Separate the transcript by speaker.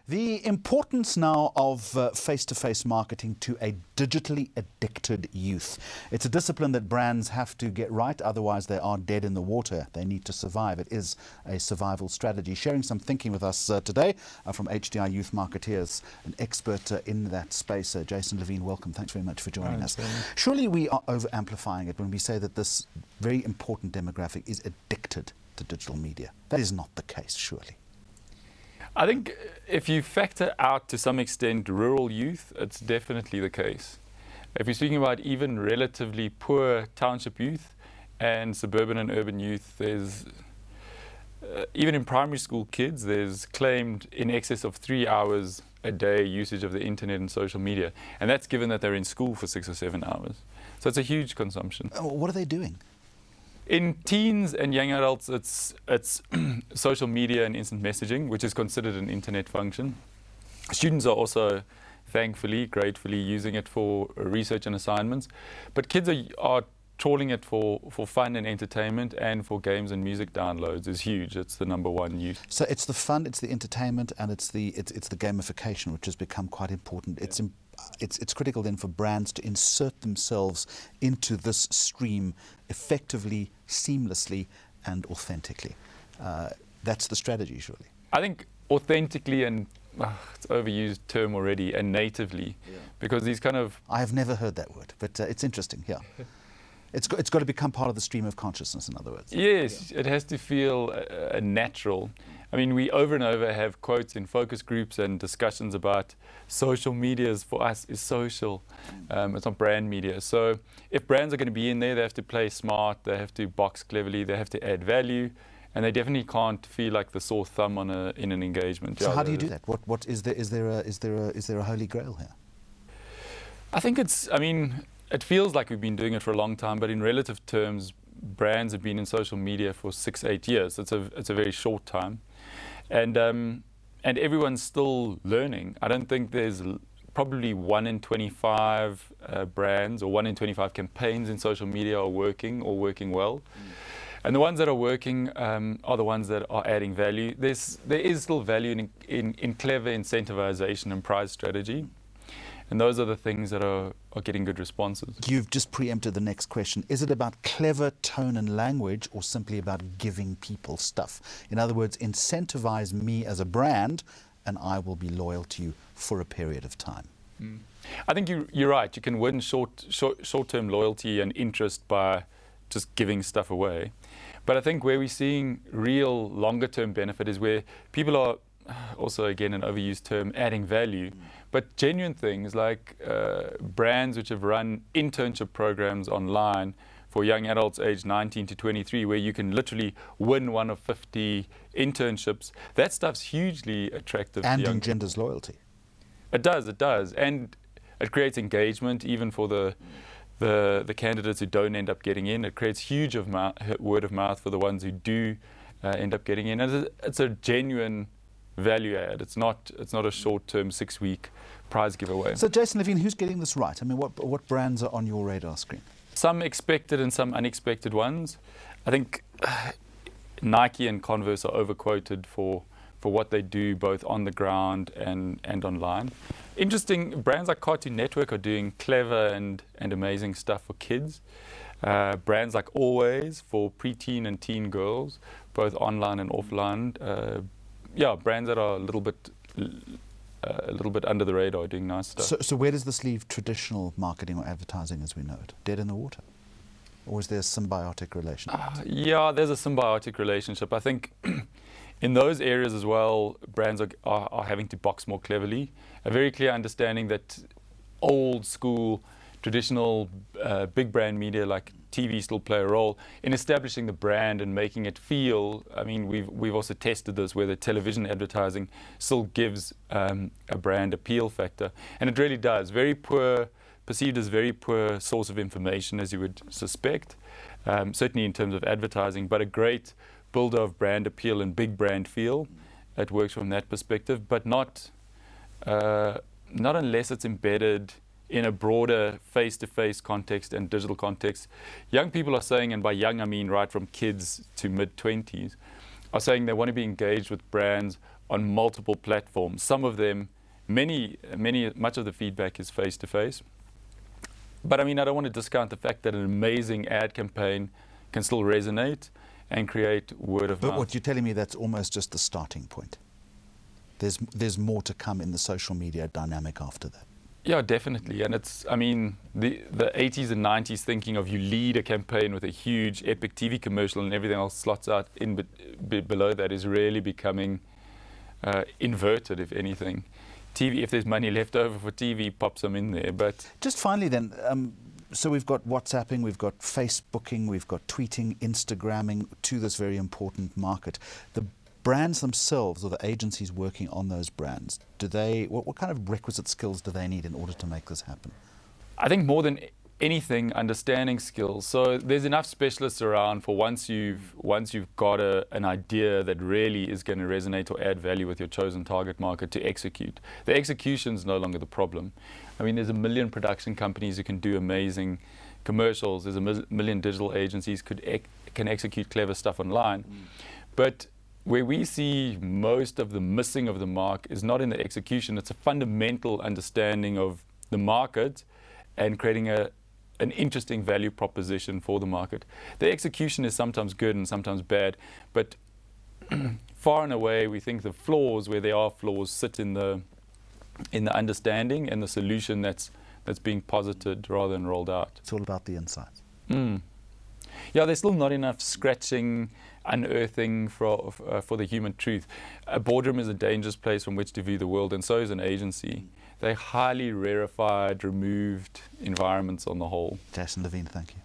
Speaker 1: The importance now of face-to-face marketing to a digitally addicted youth. It's a discipline that brands have to get right, otherwise they are dead in the water. They need to survive. It is a survival strategy. Sharing some thinking with us today from HDI Youth Marketeers, an expert in that space. Jason Levin, welcome. Thanks very much for joining us. Surely we are over-amplifying it when we say that this very important demographic is addicted to digital media. That is not the case, surely.
Speaker 2: I think if you factor out to some extent rural youth, it's definitely the case. If you're speaking about even relatively poor township youth and suburban and urban youth, there's even in primary school kids, there's claimed in excess of 3 hours a day usage of the internet and social media. And that's given that they're in school for 6 or 7 hours. So it's a huge consumption.
Speaker 1: What are they doing?
Speaker 2: In teens and young adults, it's social media and instant messaging, which is considered an internet function. Students are also, thankfully, gratefully using it for research and assignments. But kids are trawling it for fun and entertainment, and for games and music downloads is huge. It's the #1 use.
Speaker 1: So it's the fun, it's the entertainment, and it's the gamification, which has become quite important. Yeah. It's critical then for brands to insert themselves into this stream effectively, seamlessly, and authentically. That's the strategy, surely.
Speaker 2: I think authentically and it's an overused term already, and natively, because these kind of...
Speaker 1: I have never heard that word, but it's interesting, yeah. It's got to become part of the stream of consciousness, in other words.
Speaker 2: Yes, It has to feel natural. I mean, we over and over have quotes in focus groups and discussions about social media for us is social. It's not brand media. So if brands are going to be in there, they have to play smart, they have to box cleverly, they have to add value, and they definitely can't feel like the sore thumb in an engagement.
Speaker 1: So how do you do that? What is there a holy grail here?
Speaker 2: I think it feels like we've been doing it for a long time, but in relative terms, brands have been in social media for 6-8 years. It's a very short time. And everyone's still learning. I don't think there's probably 1 in 25 brands or 1 in 25 campaigns in social media are working well. And the ones that are working are the ones that are adding value. There is still value in clever incentivization and prize strategy. And those are the things that are getting good responses.
Speaker 1: You've just preempted the next question. Is it about clever tone and language, or simply about giving people stuff? In other words, incentivize me as a brand, and I will be loyal to you for a period of time.
Speaker 2: I think you're right. You can win short-term loyalty and interest by just giving stuff away. But I think where we're seeing real longer-term benefit is where people are, also again an overused term, adding value. But genuine things like brands which have run internship programs online for young adults aged 19 to 23, where you can literally win one of 50 internships, that stuff's hugely attractive.
Speaker 1: And engenders loyalty.
Speaker 2: It does. And it creates engagement even for the candidates who don't end up getting in. It creates huge word of mouth for the ones who do end up getting in. And it's a genuine value add. It's not a short-term 6-week prize giveaway.
Speaker 1: So Jason Levin, who's getting this right? I mean, what brands are on your radar screen?
Speaker 2: Some expected and some unexpected ones. I think Nike and Converse are overquoted for what they do both on the ground and online. Interesting, brands like Cartoon Network are doing clever and amazing stuff for kids. Brands like Always for preteen and teen girls, both online and offline. Brands that are a little bit under the radar, doing nice stuff.
Speaker 1: So where does this leave traditional marketing or advertising as we know it? Dead in the water? Or is there a symbiotic relationship?
Speaker 2: There's a symbiotic relationship. I think in those areas as well, brands are having to box more cleverly. A very clear understanding that old school, traditional big brand media like TV still play a role in establishing the brand and making it feel. I mean, we've also tested this where the television advertising still gives a brand appeal factor, and it really does. Perceived as very poor source of information, as you would suspect, certainly in terms of advertising, but a great builder of brand appeal and big brand feel. It works from that perspective, but not unless it's embedded in a broader face-to-face context and digital context. Young people are saying, and by young I mean right from kids to mid-20s, are saying they want to be engaged with brands on multiple platforms. Some of them, much of the feedback is face-to-face. But I mean, I don't want to discount the fact that an amazing ad campaign can still resonate and create word of mouth.
Speaker 1: But what you're telling me, that's almost just the starting point. There's more to come in the social media dynamic after that.
Speaker 2: Yeah, definitely. And it's, I mean, the 80s and 90s thinking of you lead a campaign with a huge epic TV commercial and everything else slots out in below that is really becoming inverted, if anything. TV, if there's money left over for TV, pop some in there. But
Speaker 1: just finally then, so we've got WhatsApping, we've got Facebooking, we've got tweeting, Instagramming to this very important market. The brands themselves, or the agencies working on those brands, what kind of requisite skills do they need in order to make this happen?
Speaker 2: I think more than anything, understanding skills. So there's enough specialists around for once you've got an idea that really is going to resonate or add value with your chosen target market to execute. The execution is no longer the problem. I mean, there's a million production companies who can do amazing commercials. There's a million digital agencies can execute clever stuff online. But where we see most of the missing of the mark is not in the execution. It's a fundamental understanding of the market and creating an interesting value proposition for the market. The execution is sometimes good and sometimes bad, but far and away we think the flaws, where there are flaws, sit in the understanding and the solution that's being posited rather than rolled out.
Speaker 1: It's all about the insights.
Speaker 2: Yeah, there's still not enough scratching, unearthing for the human truth. A boardroom is a dangerous place from which to view the world, and so is an agency. They're highly rarefied, removed environments on the whole.
Speaker 1: Jason Levin, thank you.